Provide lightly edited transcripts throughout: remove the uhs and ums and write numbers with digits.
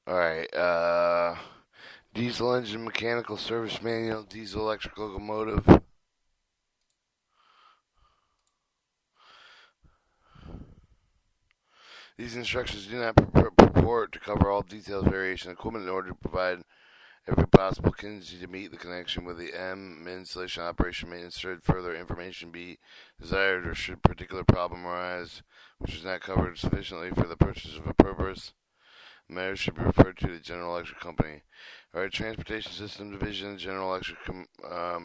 Alright, diesel engine mechanical service manual, diesel electric locomotive. These instructions do not purport to cover all details, variation, equipment in order to provide every possible contingency to meet the connection with the M installation operation maintenance. Should further information be desired or should particular problem arise which is not covered sufficiently for the purchase of a purpose, matters should be referred to the General Electric Company. All right, Transportation System Division, General Electric,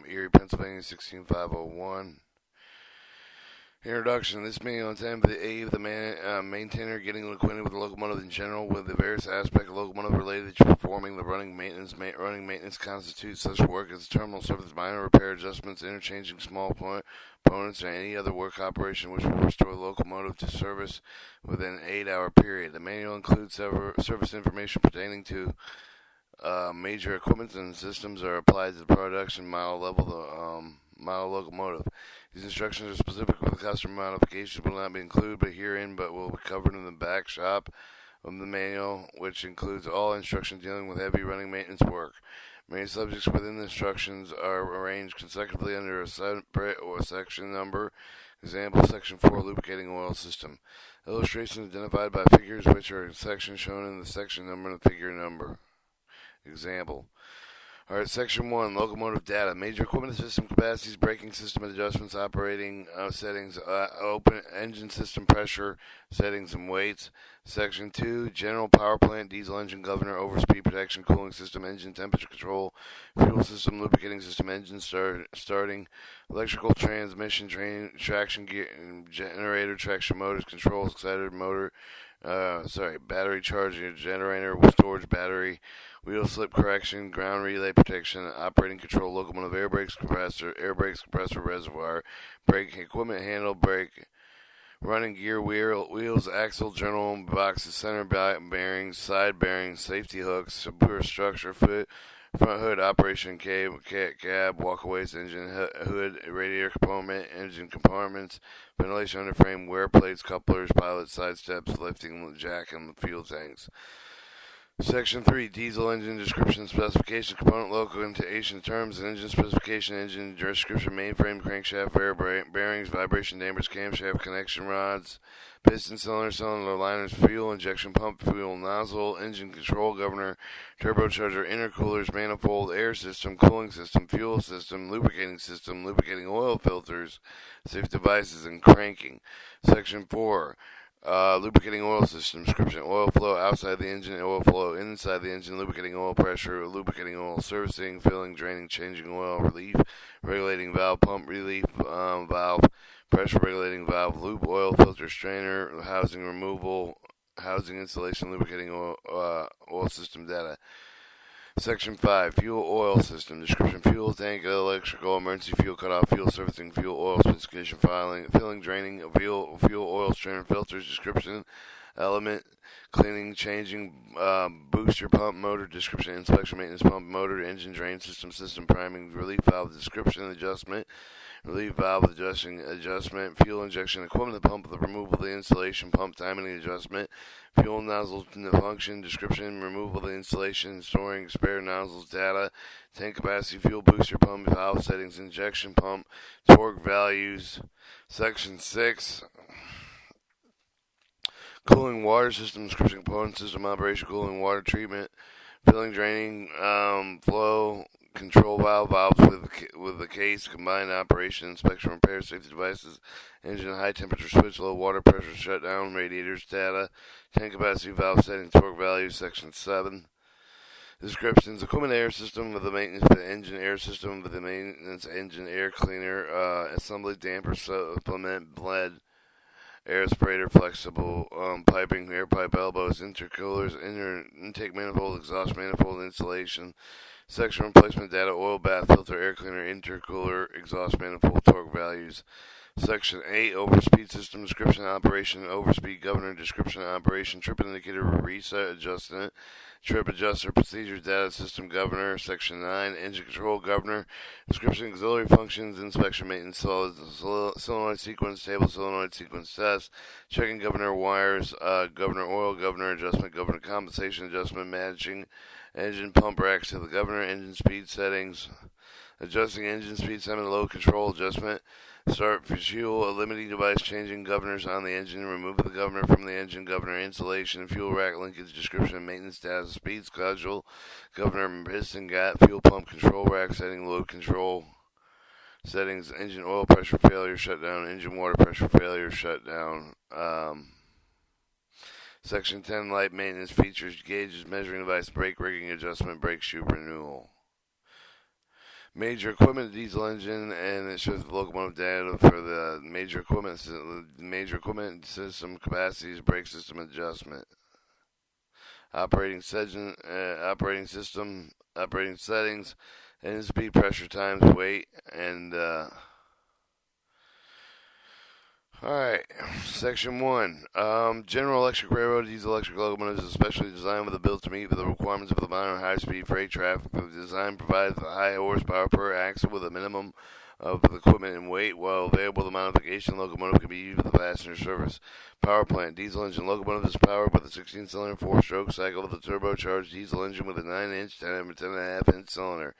Erie, Pennsylvania, 16501. Introduction. This manual intended for the aid of the maintainer getting acquainted with the locomotive in general, with the various aspects of the locomotive related to performing the running maintenance. Running maintenance constitutes such work as terminal service, minor repair adjustments, interchanging small components, and any other work operation which will restore the locomotive to service within an 8-hour period. The manual includes service information pertaining to major equipment and systems are applied to the production model level model locomotive. These instructions are specific for the customer. Modifications will not be included but herein, but will be covered in the back shop of the manual, which includes all instructions dealing with heavy running maintenance work. Main subjects within the instructions are arranged consecutively under a separate or section number. Example, Section 4, Lubricating Oil System. Illustrations identified by figures which are in sections shown in the section number and the figure number. Example. Alright, Section 1, Locomotive Data. Major equipment system capacities, braking system adjustments, operating settings, open engine system pressure settings and weights. Section 2, General Power Plant, Diesel Engine Governor, Overspeed Protection, Cooling System, Engine Temperature Control, Fuel System, Lubricating System, Engine starting, Electrical Transmission, Traction Gear, Generator, Traction Motors, Controls, Exciter Motor, battery charging, generator, storage battery, wheel slip correction, ground relay protection, operating control, locomotive air brakes, compressor, reservoir, brake equipment, handle, brake, running gear, wheels, axle, journal boxes, center bearings, side bearings, safety hooks, support structure, front hood, operation cab, walkaways, engine hood, radiator component, engine compartments, ventilation underframe, wear plates, couplers, pilot side steps, lifting jack, and fuel tanks. Section 3, Diesel Engine Description and Specification, Component Location Terms and Engine Specification, Engine Description, Mainframe, Crankshaft, Bearings, Vibration Dampers, Camshaft, Connection Rods, Piston Cylinder Liners, Fuel Injection Pump, Fuel Nozzle, Engine Control Governor, Turbocharger, Intercoolers, Manifold, Air System, Cooling System, Fuel System, Lubricating Oil Filters, Safe Devices, and Cranking. Section 4, lubricating oil system description: oil flow outside the engine, oil flow inside the engine, lubricating oil pressure, lubricating oil servicing, filling, draining, changing oil, relief, regulating valve, pump relief valve, pressure regulating valve, loop, oil filter strainer, housing removal, housing installation, lubricating oil system data. Section 5, Fuel Oil System description: fuel tank, electrical, emergency fuel cutoff, fuel servicing, fuel oil specification, filling, draining, fuel oil strainer, filters description, element, cleaning, changing, booster pump, motor description, inspection, maintenance pump, motor, engine drain system priming, relief valve description, adjustment, relief valve adjustment, fuel injection equipment, the pump, the removal of the installation, pump timing adjustment, fuel nozzle function description, removal of the installation, storing spare nozzles data, tank capacity, fuel booster pump, valve settings, injection pump, torque values. Section 6, cooling water system description, component system operation, cooling water treatment, filling, draining, flow, control valves with the case, combined operation, inspection, repair, safety devices, engine high temperature switch, low water pressure shutdown, radiators data, tank capacity, valve setting, torque values. Section 7. Descriptions: equipment air system with the maintenance for the engine air system with the maintenance engine air cleaner, assembly damper supplement, bled, air aspirator, flexible piping, air pipe elbows, intercoolers, intake manifold, exhaust manifold installation, Section replacement data, oil bath filter, air cleaner, intercooler, exhaust manifold, torque values. Section 8, overspeed system description and operation, overspeed governor description and operation, trip indicator reset adjustment, trip adjuster procedures data system governor. Section 9, engine control governor, description auxiliary functions, inspection maintenance, solenoid sequence, table solenoid sequence test, checking governor wires, governor oil, governor adjustment, governor compensation adjustment, matching engine pump racks to the governor, engine speed settings, adjusting engine speed, semi-low control adjustment, start fuel, a limiting device, changing governors on the engine, remove the governor from the engine, governor installation, fuel rack linkage, description, maintenance data, speed schedule, governor piston gat, fuel pump control rack setting, load control settings, engine oil pressure failure shutdown, engine water pressure failure shutdown. Section 10, light maintenance features, gauges, measuring device, brake rigging adjustment, brake shoe renewal. Major equipment, diesel engine, and it shows the locomotive data for the major equipment system capacities, brake system adjustment. Operating settings, engine speed, pressure times, weight, and Alright, Section 1. General Electric Railroad diesel electric locomotives is specially designed with a build to meet the requirements of the modern high-speed freight traffic. The design provides a high horsepower per axle with a minimum of the equipment and weight. While available, the modification locomotive can be used with the passenger service. Power plant. Diesel engine locomotive is powered by the 16-cylinder 4-stroke cycle with a turbocharged diesel engine with a 9-inch, 10.5-inch cylinder.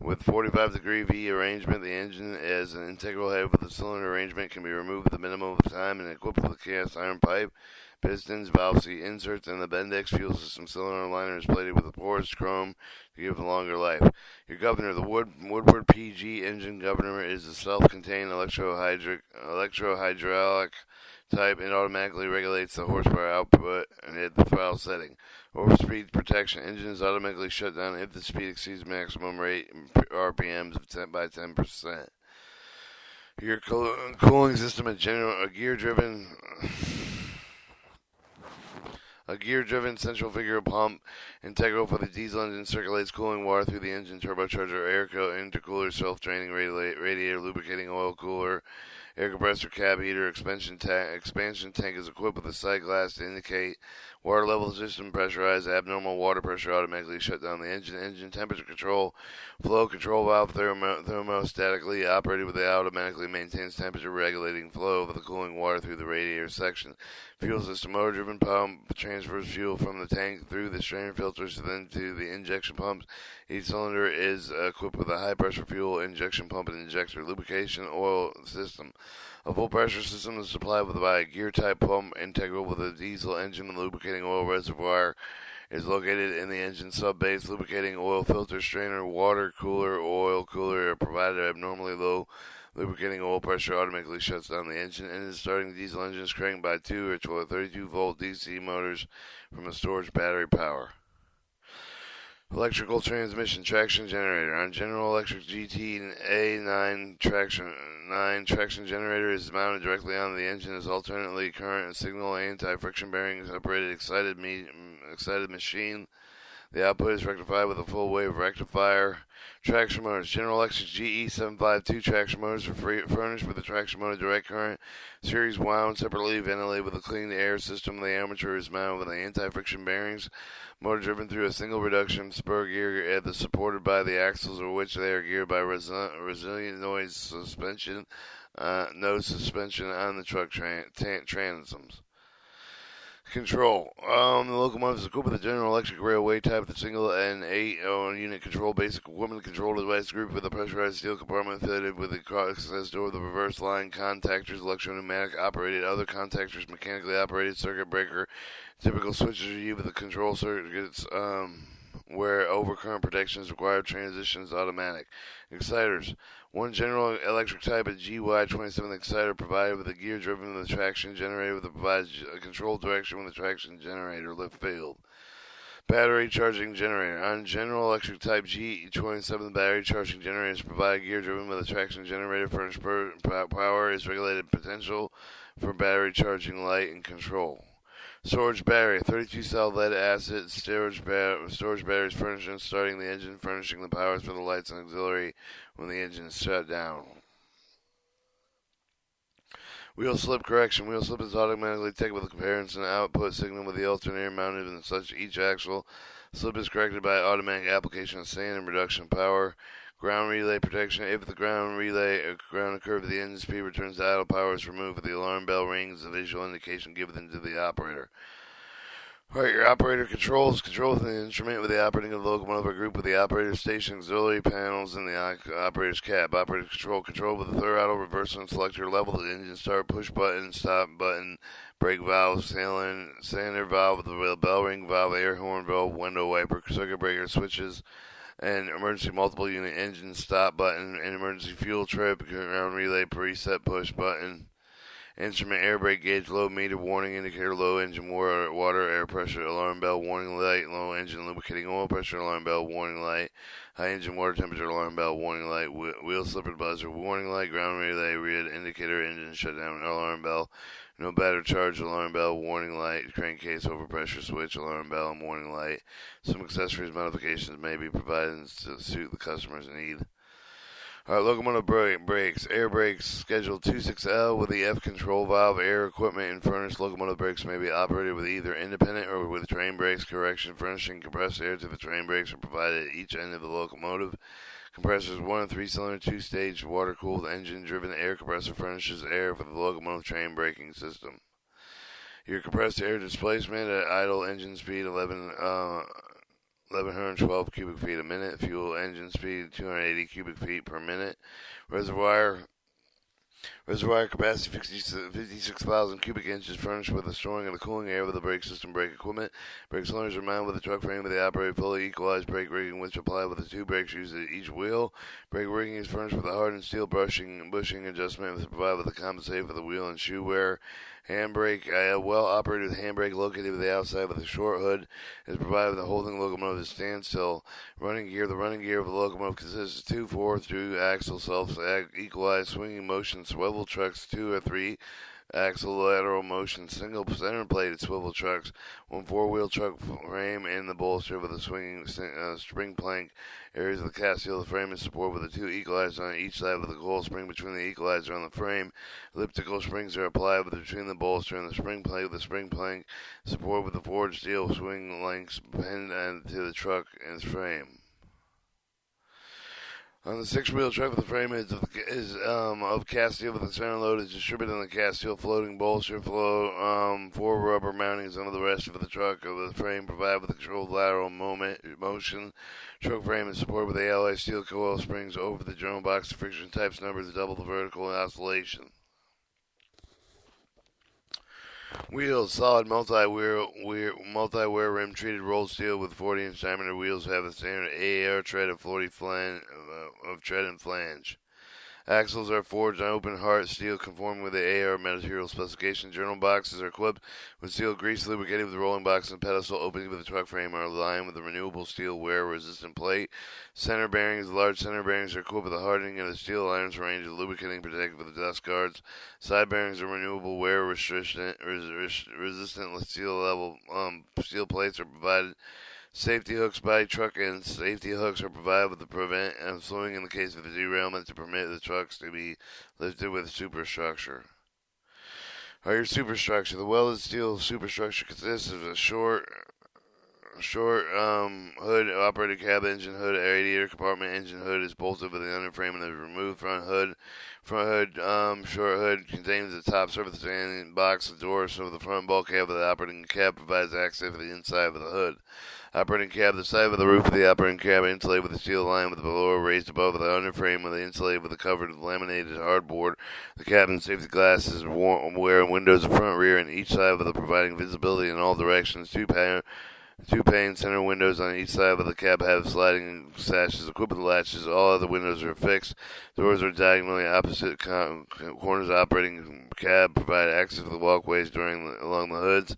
With 45-degree V arrangement, the engine as an integral head with the cylinder arrangement can be removed at the minimum of time and equipped with a cast iron pipe, pistons, valve seat inserts, and the Bendix fuel system cylinder liner is plated with a porous chrome to give a longer life. Your governor, the Woodward PG engine governor, is a self-contained electro-hydraulic type. It automatically regulates the horsepower output at the throttle setting. Overspeed protection. Engine is automatically shut down if the speed exceeds maximum rate RPMs of 10%. Your cooling system is a gear-driven central figure pump integral for the diesel engine circulates cooling water through the engine turbocharger, air intercooler, self-draining radiator, lubricating oil cooler, air compressor, cab heater, expansion tank is equipped with a side glass to indicate water level system pressurized. Abnormal water pressure automatically shut down the engine. Engine temperature control, flow control valve thermostatically operated with the automatically maintains temperature regulating flow of the cooling water through the radiator section. Fuel system, motor driven pump transfers fuel from the tank through the strainer filters then to the injection pumps. Each cylinder is equipped with a high pressure fuel injection pump and injector. Lubrication oil system. A full pressure system is supplied by a gear type pump integral with a diesel engine and lubricating oil reservoir is located in the engine sub-base. Lubricating oil filter, strainer, water cooler, oil cooler are provided at abnormally low. Lubricating oil pressure automatically shuts down the engine. Engine starting diesel engine is cranked by 2 or 32-volt DC motors from a storage battery power. Electrical transmission traction generator. On General Electric GT A9 traction generator is mounted directly on the engine as alternately current and signal anti-friction bearings operated excited machine. The output is rectified with a full wave rectifier. Traction motors. General Electric GE752 traction motors are furnished with a traction motor direct current series wound separately, ventilated with a clean air system. The armature is mounted with anti-friction bearings. Motor driven through a single reduction spur gear supported by the axles, of which they are geared by resilient nose suspension on the truck transoms. Control. The locomotive is equipped with a General Electric railway type with a single and 8-unit control basic equipment control device group with a pressurized steel compartment fitted with a access door, the reverse line contactors, electro-pneumatic operated, other contactors, mechanically operated, circuit breaker. Typical switches are used with the control circuits where overcurrent protection is required. Transitions automatic. Exciters. One General Electric type of GY27 exciter provided with a gear driven with a traction generator that provides a control direction with a traction generator lift field. Battery charging generator. On General Electric type G27 battery charging generators provide gear driven with a traction generator. Furnished power is regulated potential for battery charging light and control. Storage battery, 32 cell lead acid storage batteries furnishing and starting the engine, furnishing the powers for the lights and auxiliary when the engine is shut down. Wheel slip correction. Wheel slip is automatically taken with a comparison output signal with the alternator mounted in such each axle. Slip is corrected by automatic application of sand and reduction of power. Ground relay protection. If the ground curve of the engine speed returns to idle, power is removed. The alarm bell rings, the visual indication given to the operator. Alright, your operator controls. Control within the instrument with the operating of the locomotive or group with the operator station, auxiliary panels, and the operator's cab. Operator control. Control with the throttle, reversal, and selector level. The engine start, push button, stop button, brake valve, cylinder valve, the bell ring valve, air horn valve, window wiper, circuit breaker, switches, and emergency multiple unit engine stop button, and emergency fuel trip, ground relay, preset push button. Instrument air brake gauge, low meter, warning indicator, low engine water, air pressure, alarm bell, warning light, low engine lubricating oil pressure, alarm bell, warning light, high engine water temperature, alarm bell, warning light, wheel slipper buzzer, warning light, ground relay, rear indicator, engine shutdown, alarm bell, no battery charge, alarm bell, warning light, crankcase overpressure switch, alarm bell, and warning light. Some accessories modifications may be provided to suit the customer's need. Alright, locomotive brakes. Air brakes scheduled 26L with the F control valve. Air equipment and furnished locomotive brakes may be operated with either independent or with train brakes. Correction, furnishing compressed air to the train brakes are provided at each end of the locomotive. Compressors 1 and 3 cylinder 2-stage water cooled engine driven air compressor furnishes air for the locomotive train braking system. Your compressed air displacement at idle engine speed 1112 cubic feet a minute. Fuel engine speed 280 cubic feet per minute. Reservoir capacity 56,000 cubic inches, furnished with the storing of the cooling air with the brake system brake equipment. Brake cylinders are mounted with the truck frame with the operated fully equalized brake rigging, which apply with the 2 brakes used at each wheel. Brake rigging is furnished with a hardened steel bushing adjustment to provide with a compensate for the wheel and shoe wear. Handbrake, well operated handbrake located with the outside with a short hood is provided with the holding locomotive to standstill. Running gear, the running gear of the locomotive consists of 2 4-through axle self-equalized swinging motion swivel trucks, 2 or 3 axle lateral motion single center plated swivel trucks, 1 4-wheel truck frame and the bolster with a swinging spring plank. Areas of the castile of the frame is supported with the 2 equalizers on each side with a coil spring between the equalizer and the frame. Elliptical springs are applied between the bolster and the spring plank. The spring plank supported with the forged steel swing links pinned to the truck and its frame. On the 6-wheel truck, the frame is of cast steel with the center load is distributed on the cast steel floating bolster 4 rubber mountings under the rest of the truck of the frame provided with the controlled lateral motion. Truck frame is supported with the alloy steel coil springs over the general box. The friction types number to double the vertical oscillation. Wheels, solid multi-wear rim treated rolled steel with 40-inch diameter wheels have a standard AAR tread of 40 of tread and flange. Axles are forged on open heart steel conforming with the AR material specification. Journal boxes are equipped with steel grease lubricated with the rolling box and pedestal opening with the truck frame are aligned with the renewable steel wear-resistant plate. Center bearings, large center bearings are equipped with the hardening of the steel irons range of lubricating protected with the dust guards. Side bearings are renewable wear-resistant steel plates are provided. Safety hooks by truck ends. Safety hooks are provided to prevent slowing in the case of a derailment to permit the trucks to be lifted with superstructure. Your superstructure. The welded steel superstructure consists of a short hood, operated cab engine hood, radiator compartment engine hood is bolted with the underframe and the removed front hood. Short hood contains the top surface standing box, the door, so the front bulkhead of the operating cab provides access to the inside of the hood. Operating cab, the side of the roof of the operating cab insulated with a steel line with the lower raised above the underframe with the insulated with the covered laminated hardboard. The cabin safety glasses where windows in front, rear, and each side of the providing visibility in all directions. Two pane center windows on each side of the cab have sliding sashes equipped with latches. All other windows are fixed. Doors are diagonally opposite corners. Operating cab provide access to the walkways along the hoods.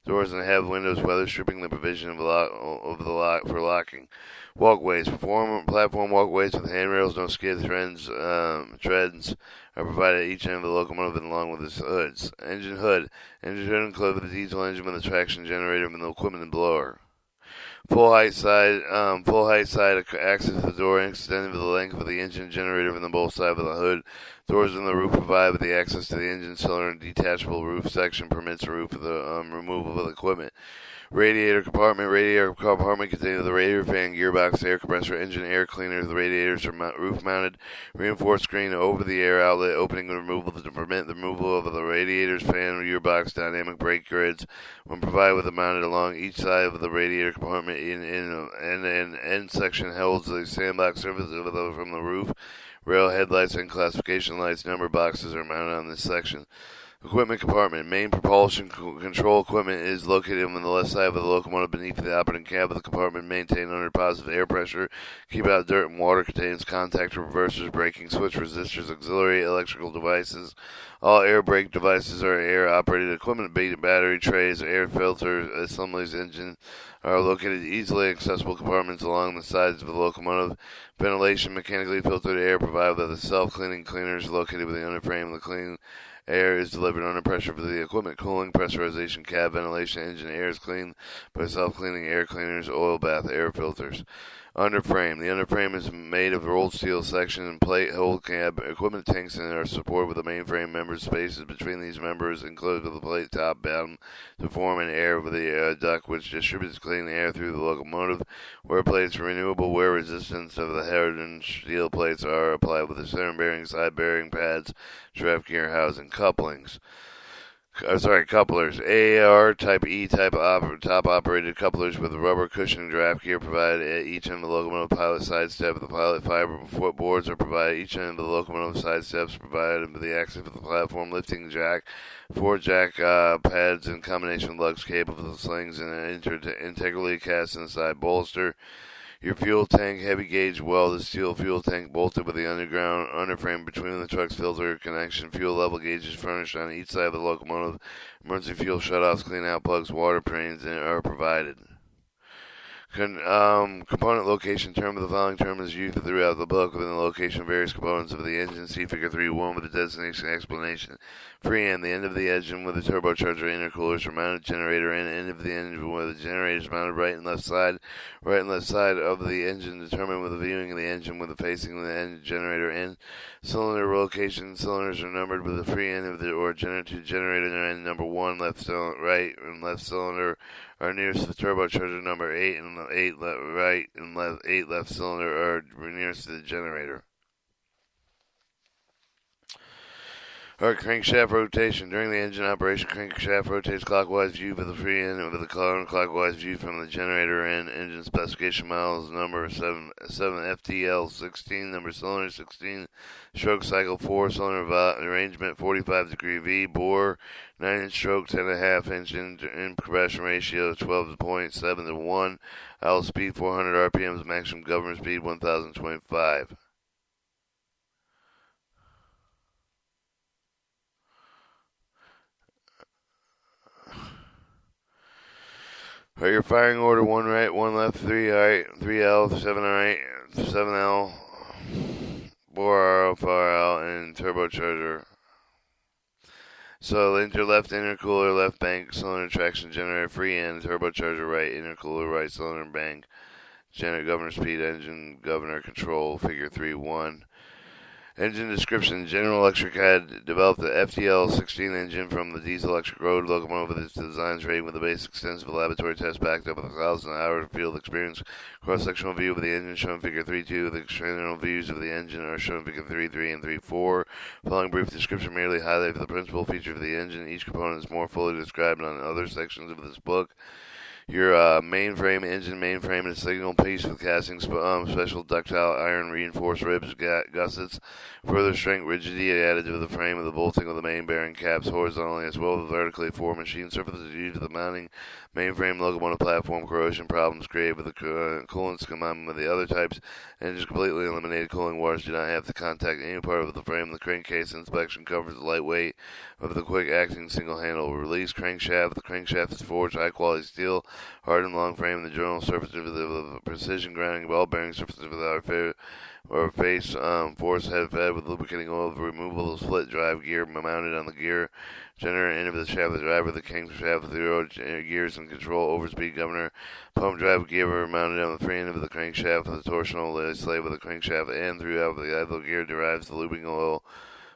Doors and have windows, weather stripping the provision of the lock for locking. Walkways. Platform walkways with handrails, no skid treads are provided at each end of the locomotive and along with its hoods. Engine hood. Engine hood enclosed with a diesel engine with a traction generator and the equipment and blower. Full height side access to the door extended to the length of the engine generator from the both sides of the hood. Doors in the roof provide with the access to the engine cylinder and detachable roof section permits the roof of the removal of the equipment. Radiator compartment contains the radiator fan, gearbox, air compressor, engine air cleaner. The radiators are roof-mounted, reinforced screen over the air outlet opening and removal to permit the removal of the radiators, fan, gearbox, dynamic brake grids. When provided with the mounted along each side of the radiator compartment, in end section holds the sandbox surface from the roof. Rail headlights and classification lights number boxes are mounted on this section. Equipment compartment. Main propulsion control equipment is located on the left side of the locomotive beneath the operating cab of the compartment. Maintained under positive air pressure. Keep out dirt and water. Contains contactor, reversers, braking switch, resistors, auxiliary electrical devices. All air brake devices are air-operated equipment. Battery trays, air filter assemblies, engine are located easily accessible compartments along the sides of the locomotive. Ventilation, mechanically filtered air provided by the self-cleaning cleaners located within the underframe of the clean. Air is delivered under pressure for the equipment. Cooling, pressurization, cab ventilation, engine air is cleaned by self-cleaning air cleaners, oil bath, air filters. Underframe. The underframe is made of rolled steel section and plate hold cab equipment tanks and are supported with the mainframe members. Spaces between these members enclosed with a plate top bottom to form an air with the duct which distributes clean air through the locomotive. Wear plates, renewable wear resistance of the hardened steel plates are applied with the center bearing, side bearing pads, draft gear housing, couplings. Couplers. AAR Type E top operated couplers with rubber cushioning draft gear provided at each end of the locomotive. Pilot side step. The pilot fiber footboards are provided at each end of the locomotive. Side steps provided with the access of the platform lifting jack. 4 jack pads in combination with lugs capable of slings and integrally cast inside bolster. Your fuel tank, heavy gauge welded steel fuel tank bolted with the underground underframe between the truck's filter connection. Fuel level gauges furnished on each side of the locomotive. Emergency fuel shutoffs, clean out plugs, water drains are provided. Component location term of the following term is used throughout the book within the location of various components of the engine. See Figure 3.1 with the designation explanation. Free end, the end of the engine with the turbocharger intercoolers or mounted generator end of the engine with the generators mounted right and left side of the engine determined with the viewing of the engine with the facing the engine generator end. Cylinder location, cylinders are numbered with the free end of the or generator end number 1 left cylinder right and left cylinder are nearest to the turbocharger. Number 8 and 8 right and left 8 left cylinder are nearest to the generator. Or crankshaft rotation. During the engine operation, crankshaft rotates clockwise view for the free end and with the counterclockwise view from the generator end. Engine specification models number 7 FTL 16, number cylinder 16, stroke cycle 4, cylinder arrangement 45-degree V, bore 9-inch stroke, 10.5 inch in compression ratio 12.7 to 1, idle speed 400 RPMs, maximum government speed 1025. Your firing order: 1 right, 1 left, 3 right, 3L, 7 right, 7L, bore RO, far out, and turbocharger. So left intercooler, left bank, cylinder traction generator, free end, turbocharger right, intercooler right, cylinder bank, generator governor speed, engine governor control, Figure 3.1. Engine description. General Electric had developed the FTL-16 engine from the diesel electric road locomotive with its designs rated with a base extensive laboratory test backed up with 1,000 hours of field experience. Cross-sectional view of the engine shown Figure 3.2. The external views of the engine are shown Figure 3.3 and 3.4. Following brief description merely highlights the principal feature of the engine. Each component is more fully described on other sections of this book. Your mainframe, engine mainframe, and a signal piece with casting special ductile iron reinforced ribs, gussets, further strength, rigidity added to the frame of the bolting of the main bearing caps horizontally as well as vertically for machine surfaces due to the mounting mainframe locomotive platform corrosion problems created with the coolants combined with the other types. Engines completely eliminated. Cooling waters do not have to contact any part of the frame. The crankcase inspection covers the lightweight of the quick-acting single-handle release crankshaft. The crankshaft is forged high-quality steel, hardened long frame. The general surface of the precision grounding ball bearing surface of the face force head fed with lubricating oil. The removable split drive gear mounted on the gear generator end of the shaft of the driver. The crankshaft with zero gears and control overspeed governor. Pump drive gear mounted on the free end of the crankshaft with the torsional slave of the crankshaft and throughout the idle gear derives the lubing oil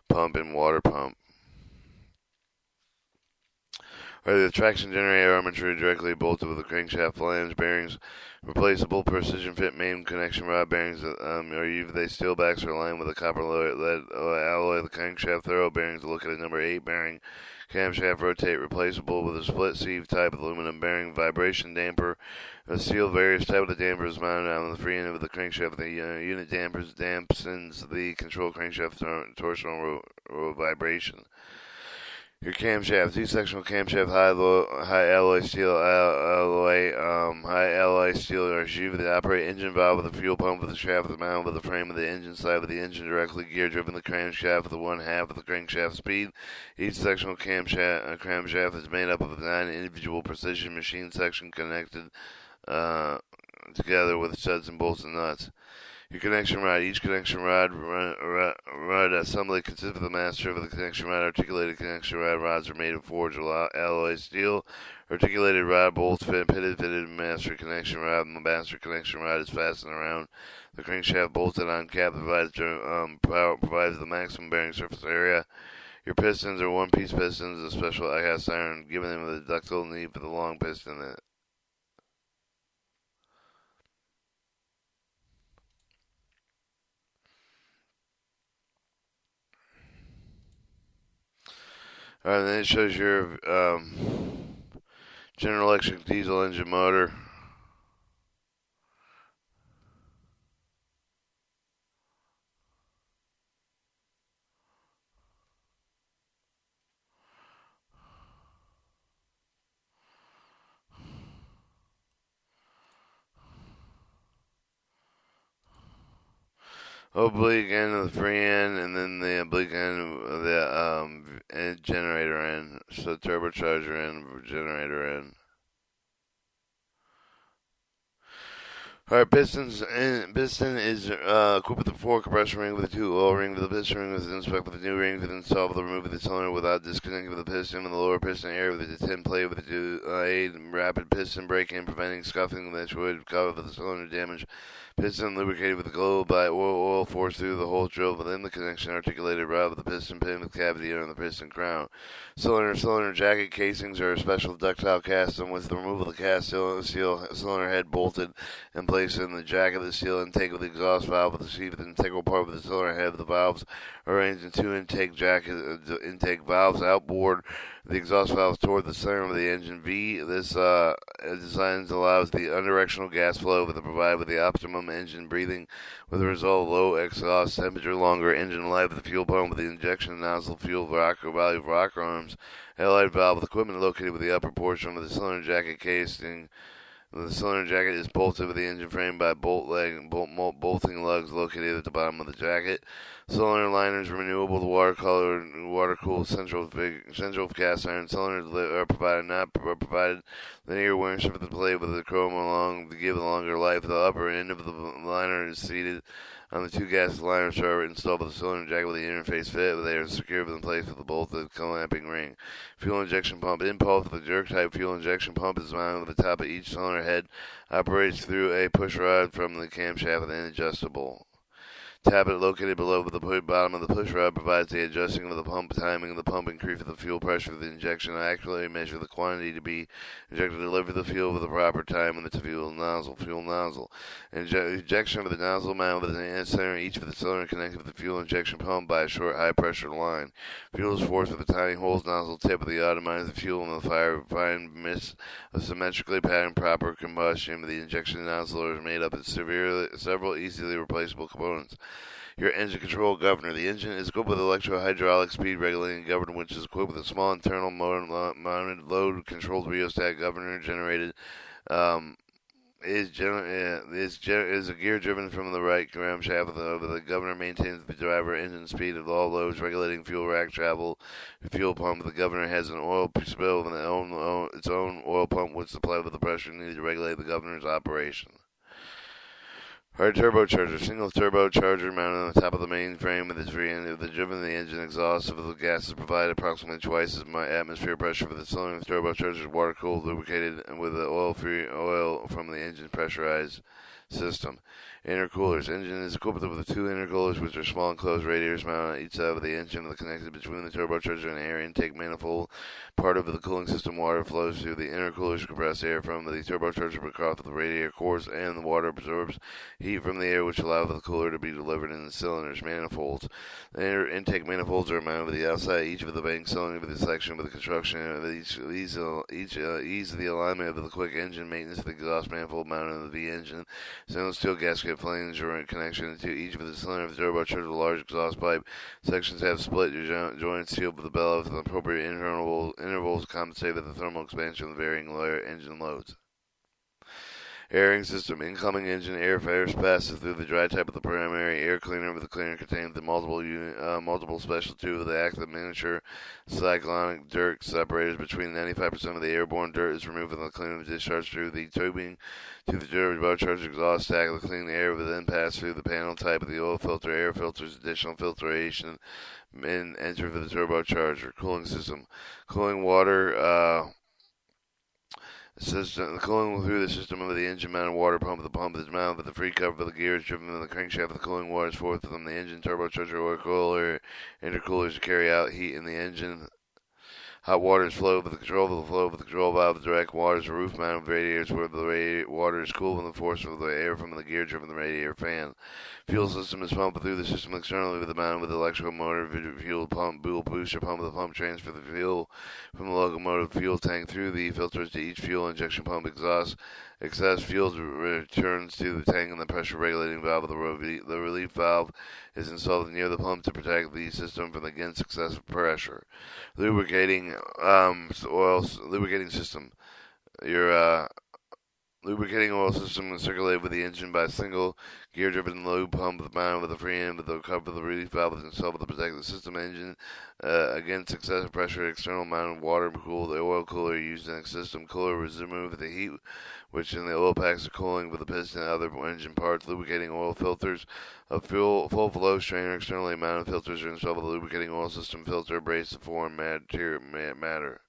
pump and water pump. The traction generator armature directly bolted with the crankshaft flange bearings, replaceable precision fit main connection rod bearings, or either they steel backs are aligned with a copper lead alloy. The crankshaft thorough bearings look at a number 8 bearing. Camshaft rotate replaceable with a split sieve type aluminum bearing. Vibration damper, a steel various type of the damper is mounted on the free end of the crankshaft. The unit dampens the control crankshaft torsional vibration. Your camshaft, two-sectional camshaft, high alloy steel, high alloy steel are sheathed with the operating engine valve with the fuel pump with the shaft of the mount with the frame of the engine side with the engine directly gear driven the crankshaft with the 1/2 of the crankshaft speed. Each sectional crankshaft is made up of 9 individual precision machine sections connected together with studs and bolts and nuts. Your connection rod. Each connection rod assembly consists of the master of the connection rod. Articulated connection rod rods are made of forged alloy steel. Articulated rod bolts fitted master connection rod. The master connection rod is fastened around the crankshaft bolted on cap. Provides the maximum bearing surface area. Your pistons are one-piece pistons, a special cast iron, giving them the ductile need for the long piston. Alright, then it shows your General Electric diesel engine motor. Oblique end of the free end, and then the oblique end of the generator end. So turbocharger end, generator end. Alright, piston is equipped with a 4 compression ring with a 2 oil ring. The piston ring was inspected with a new ring with installed with the remove of the cylinder without disconnecting with the piston. And the lower piston area with a 10 plate with a aid rapid piston braking, preventing scuffing that would cover the cylinder damage. Piston lubricated with a glow by oil forced through the hole drilled within the connection. Articulated rod with the piston pin with cavity under the piston crown. Cylinder jacket casings are a special ductile casting with the removal of the cast cylinder head bolted and placed in the jacket of the steel intake with the exhaust valve with the sheath integral part with the cylinder head of the valves arranged in 2 intake valves outboard. The exhaust valves toward the center of the engine V. This design allows the unidirectional gas flow to provide with the optimum engine breathing with the result of low exhaust temperature, longer engine life. The fuel pump with the injection nozzle fuel valve rocker arms, allied valve with equipment located with the upper portion of the cylinder jacket casing. The cylinder jacket is bolted with the engine frame by bolting lugs located at the bottom of the jacket. Cylinder liners renewable with water-cooled central cast iron cylinders are provided linear wearing surface of the plate with the chrome along to give a longer life. The upper end of the liner is seated on the 2 gas liners are installed with the cylinder jacket with the interface fit. They are secured in place with the bolted clamping ring. Fuel injection pump. Impulse with the jerk type fuel injection pump is mounted with the top of each cylinder head. Operates through a push rod from the camshaft and adjustable. tablet located below the bottom of the push rod provides the adjusting of the pump timing of the pump, increase of the fuel pressure of the injection, and accurately measure the quantity to be injected to deliver the fuel with the proper time in the fuel nozzle. Injection of the nozzle mounted with the center each of the cylinder connected with the fuel injection pump by a short high pressure line. Fuel is forced with the tiny holes nozzle tip of the atomize the fuel and the fine mist of symmetrically patterned proper combustion. The injection nozzle is made up of several easily replaceable components. Your engine control governor. The engine is equipped with electro-hydraulic speed regulating governor, which is equipped with a small internal mounted load-controlled rheostat governor generated. Is a gear driven from the right camshaft of the governor maintains the driver engine speed at all loads, regulating fuel rack travel. Fuel pump. The governor has an oil spill of its own oil pump, which supplies with the pressure needed to regulate the governor's operation. Hard turbocharger. Single turbocharger mounted on the top of the main frame with its free end of the driven the engine exhaust of the gases provided approximately twice as much atmosphere pressure for the cylinder. The turbocharger is water cooled, lubricated with the oil from the engine pressurized system. Intercoolers. Engine is equipped with two intercoolers, which are small enclosed radiators mounted on each side of the engine, connected between the turbocharger and air intake manifold. Part of the cooling system water flows through the intercoolers to compress air from the turbocharger across the radiator cores, and the water absorbs heat from the air, which allows the cooler to be delivered in the cylinder's manifolds. The air intake manifolds are mounted with the outside each of the bank cylinder with the section with the construction of ease of the alignment of the quick engine maintenance of the exhaust manifold mounted on the V engine. Stainless steel gasket flange are in connection to each of the cylinder of the turbocharger. The large exhaust pipe sections have split joints sealed with the bellows and appropriate intervals compensate with the thermal expansion of the varying engine loads. Airing system. Incoming engine air passes through the dry type of the primary air cleaner, with the cleaner contains the multiple special tube of the active miniature cyclonic dirt separators. Between 95% of the airborne dirt is removed and the cleaner is discharged through the tubing to the turbocharger exhaust stack. The clean air will then pass through the panel type of the oil filter. Air filters additional filtration and enter for the turbocharger. Cooling system. Cooling water. The cooling through the system of the engine-mounted water pump. The pump is mounted with the free cover of the gears driven from the crankshaft. The cooling water is forth from the engine, turbocharger, oil cooler, intercoolers to carry out heat in the engine. Hot water is flowed with the control of the control valve. Direct water is roof-mounted radiators where the water is cooled from the force of the air from the gear-driven radiator fan. Fuel system is pumped through the system externally with the mounted with the electrical motor, fuel pump, dual booster pump. The pump transfers the fuel from the locomotive fuel tank through the filters to each fuel injection pump exhaust. Excess fuel returns to the tank and the pressure regulating valve of the relief valve is installed near the pump to protect the system from against excessive pressure. Lubricating system. Your lubricating oil system is circulated with the engine by a single gear-driven lube pump mounted with a free end with the cover of the relief valve is installed to protect the system engine against excessive pressure. External mounted water-cooled oil cooler used in the system cooler is removed the heat which in the oil packs are cooling with the piston and other engine parts. Lubricating oil filters. A full flow strainer externally mounted filters are installed with the lubricating oil system filter brace to form matter.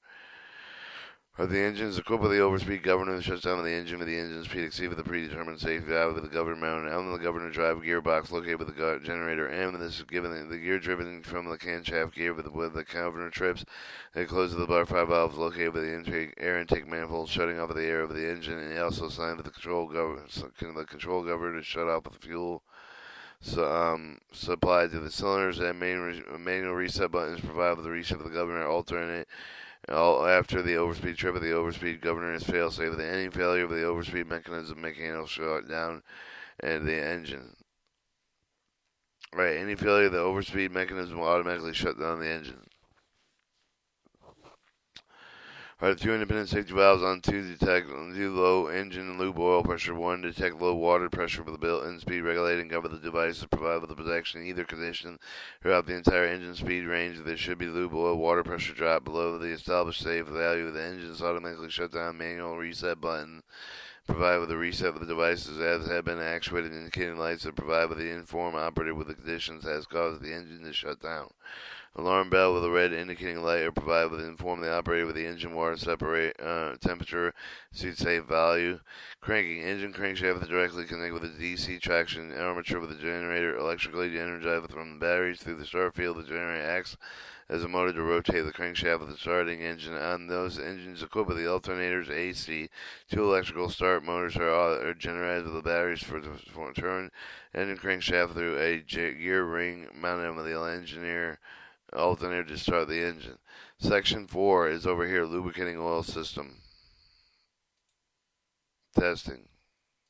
Are the engines equipped with the overspeed governor that shuts down the engine with the engine speed exceed with the predetermined safety valve with the governor mounted on the governor drive gearbox located with the generator, and this is given the gear driven from the camshaft gear with the governor trips. It closes the butterfly valves located with the air intake manifold shutting off the air of the engine, and it also assigned with the control governor to shut off the fuel supplied to the cylinders, and manual reset buttons provided with the reset of the governor alternate. After the overspeed trip of the overspeed governor is fail-safe. With any failure of the overspeed mechanism, mechanical shut down and the engine. Right, any failure of the overspeed mechanism will automatically shut down the engine. Alright, two independent safety valves on two detect low engine and lube oil pressure. One detect low water pressure with the built-in speed regulating cover the device to provide with the protection in either condition throughout the entire engine speed range. There should be lube oil water pressure drop below the established safe value. The engine is automatically shut down. Manual reset button provide with a reset of the devices as have been actuated indicating lights that provide with the inform operator with the conditions has caused the engine to shut down. Alarm bell with a red indicating light or provide with inform the operator with the engine water separate temperature seat safe value. Cranking engine crankshaft directly connect with the DC traction armature with the generator electrically energized from the batteries through the start field. The generator acts as a motor to rotate the crankshaft of the starting engine. On those engines equipped with the alternators AC, two electrical start motors are generated with the batteries for turn engine crankshaft through a gear ring mounted on the engineer alternator to start the engine. Section 4 is over here, lubricating oil system. Testing.